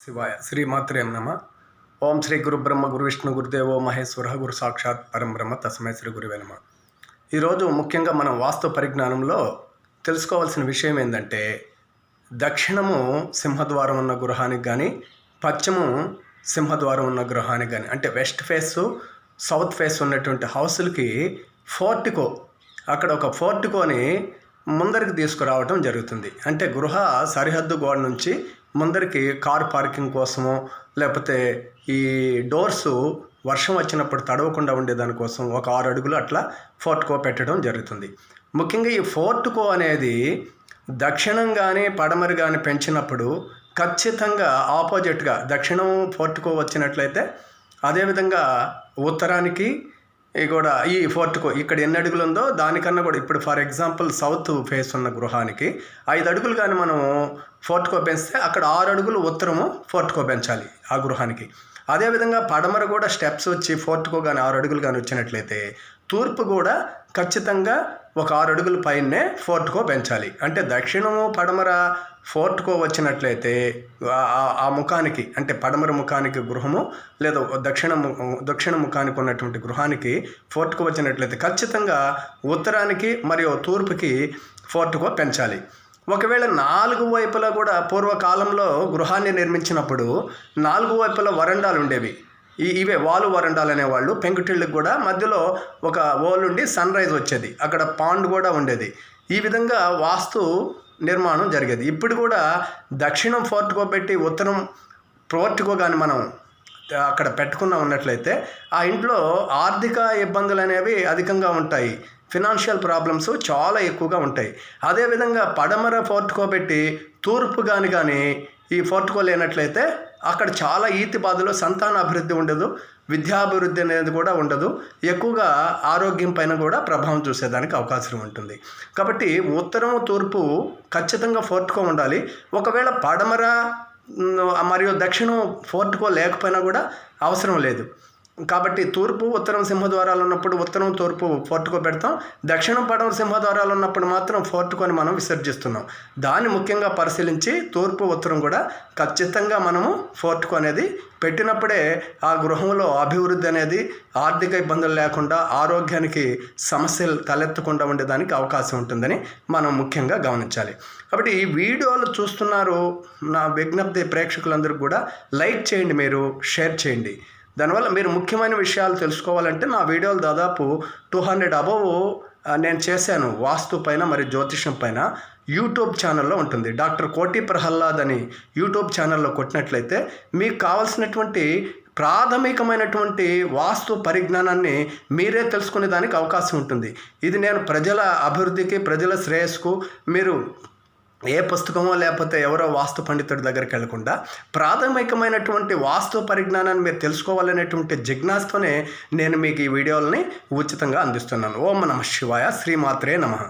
శివాయ శ్రీమాత్రే నమ. ఓం శ్రీ గురు బ్రహ్మ గురు విష్ణు గురుదేవో మహేశ్వర గురు సాక్షాత్ పరం బ్రహ్మ తస్మై శ్రీ గురువే నమ. ఈరోజు ముఖ్యంగా మనం వాస్తు పరిజ్ఞానంలో తెలుసుకోవాల్సిన విషయం ఏంటంటే, దక్షిణము సింహద్వారం ఉన్న గృహానికి కానీ, పశ్చిమం సింహద్వారం ఉన్న గృహానికి కానీ, అంటే వెస్ట్ ఫేసు సౌత్ ఫేస్ ఉన్నటువంటి హౌస్లకి ఫోర్టికో, అక్కడ ఒక ఫోర్టికోని ముందరికి తీసుకురావటం జరుగుతుంది. అంటే గృహ సరిహద్దు గోడ నుంచి ముందరికి కార్ పార్కింగ్ కోసమో, లేకపోతే ఈ డోర్సు వర్షం వచ్చినప్పుడు తడవకుండా ఉండేదానికోసం ఒక 6 అడుగులు అట్లా ఫోర్టికో పెట్టడం జరుగుతుంది. ముఖ్యంగా ఈ ఫోర్టికో అనేది దక్షిణం కానీ పడమరి కానీ పెంచినప్పుడు ఖచ్చితంగా ఆపోజిట్గా దక్షిణం ఫోర్టికో వచ్చినట్లయితే, అదేవిధంగా ఉత్తరానికి కూడా ఈ ఫోర్టికో ఇక్కడ ఎన్ని అడుగులు ఉందో దానికన్నా కూడా, ఇప్పుడు ఫర్ ఎగ్జాంపుల్ సౌత్ ఫేస్ ఉన్న గృహానికి 5 అడుగులు కానీ మనం ఫోర్టికో పెంచితే అక్కడ 6 అడుగులు ఉత్తరము ఫోర్టికో పెంచాలి ఆ గృహానికి. అదేవిధంగా పడమర కూడా స్టెప్స్ వచ్చి ఫోర్టికో కానీ 6 అడుగులు కానీ వచ్చినట్లయితే తూర్పు కూడా ఖచ్చితంగా ఒక 6 అడుగుల పైనే ఫోర్టికో పెంచాలి. అంటే దక్షిణము పడమర ఫోర్టికో వచ్చినట్లయితే ఆ ముఖానికి, అంటే పడమర ముఖానికి గృహము లేదా దక్షిణ ముఖానికి ఉన్నటువంటి గృహానికి ఫోర్టికో వచ్చినట్లయితే ఖచ్చితంగా ఉత్తరానికి మరియు తూర్పుకి ఫోర్టికో పెంచాలి. ఒకవేళ 4 వైపులా కూడా పూర్వకాలంలో గృహాన్ని నిర్మించినప్పుడు 4 వైపులా వరండాలు ఉండేవి. ఇవే వాలు వరండాలు అనేవాళ్ళు. పెంకుటిళ్ళకి కూడా మధ్యలో ఒక ఓల్ ఉండి సన్ రైజ్ వచ్చేది, అక్కడ పాండ్ కూడా ఉండేది. ఈ విధంగా వాస్తు నిర్మాణం జరిగేది. ఇప్పుడు కూడా దక్షిణం ఫోర్టికో పెట్టి ఉత్తరం ఫోర్టికో కానీ మనం అక్కడ ఉన్నట్లయితే ఆ ఇంట్లో ఆర్థిక ఇబ్బందులు అనేవి అధికంగా ఉంటాయి, ఫినాన్షియల్ ప్రాబ్లమ్స్ చాలా ఎక్కువగా ఉంటాయి. అదేవిధంగా పడమర ఫోర్టికో పెట్టి తూర్పు కానీ ఈ ఫోర్టికో లేనట్లయితే అక్కడ చాలా ఈతి బాధలు, సంతాన అభివృద్ధి ఉండదు, విద్యాభివృద్ధి అనేది కూడా ఉండదు, ఎక్కువగా ఆరోగ్యం పైన కూడా ప్రభావం చూసేదానికి అవకాశం ఉంటుంది. కాబట్టి ఉత్తరం తూర్పు ఖచ్చితంగా ఫోర్టికో ఉండాలి. ఒకవేళ పడమర మరియు దక్షిణం ఫోర్టికో లేకపోయినా కూడా అవసరం లేదు. కాబట్టి తూర్పు ఉత్తరం సింహద్వారాలు ఉన్నప్పుడు ఉత్తరం తూర్పు ఫోర్టికో పెడతాం, దక్షిణం పడమర సింహద్వారాలు ఉన్నప్పుడు మాత్రం ఫోర్టికోని మనం విసర్జిస్తున్నాం. దాన్ని ముఖ్యంగా పరిశీలించి తూర్పు ఉత్తరం కూడా ఖచ్చితంగా మనము ఫోర్టికో అనేది పెట్టినప్పుడే ఆ గృహంలో అభివృద్ధి అనేది, ఆర్థిక ఇబ్బందులు లేకుండా, ఆరోగ్యానికి సమస్యలు తలెత్తకుండా ఉండేదానికి అవకాశం ఉంటుందని మనం ముఖ్యంగా గమనించాలి. కాబట్టి ఈ వీడియోలు చూస్తున్నారు, నా విజ్ఞప్తి ప్రేక్షకులందరూ కూడా లైక్ చేయండి, మీరు షేర్ చేయండి. దానివల్ల మీరు ముఖ్యమైన విషయాలు తెలుసుకోవాలంటే నా వీడియోలు దాదాపు 200 అబవ్ నేను చేశాను వాస్తు పైన మరియు జ్యోతిషం పైన. యూట్యూబ్ ఛానల్లో ఉంటుంది, డాక్టర్ కోటి ప్రహ్లాద్ అని యూట్యూబ్ ఛానల్లో కొట్టినట్లయితే మీకు కావాల్సినటువంటి ప్రాథమికమైనటువంటి వాస్తు పరిజ్ఞానాన్ని మీరే తెలుసుకునే దానికి అవకాశం ఉంటుంది. ఇది నేను ప్రజల అభివృద్ధికి, ప్రజల శ్రేయస్సుకు, మీరు ఏ పుస్తకమో లేకపోతే ఎవరో వాస్తు పండితుడి దగ్గరికి వెళ్లకుండా ప్రాథమికమైనటువంటి వాస్తు పరిజ్ఞానాన్ని మీరు తెలుసుకోవాలనేటువంటి జిజ్ఞాసతోనే నేను మీకు ఈ వీడియోలని ఉచితంగా అందిస్తున్నాను. ఓం నమః శివాయ. శ్రీమాత్రే నమః.